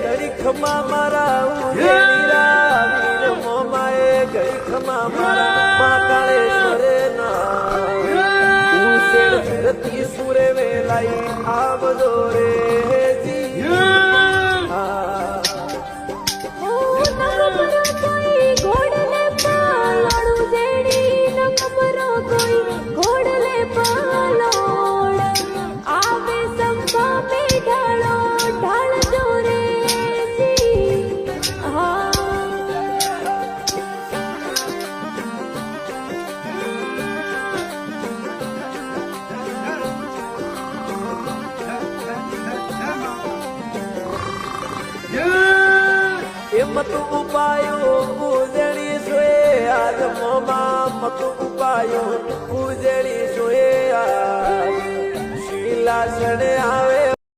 ઘડી ખમા મારા ઉજેડીરા વીર મોમાએ ઘડી ખમા મારા મહાકાળેશ્વરે ધરતી સુરે વેલાઈ આવજો રે મત ઉપાયો ઉજળી સોએ આજ મોમાં મત ઉપાયો ઉજળી સોએ શીલા શણે આવે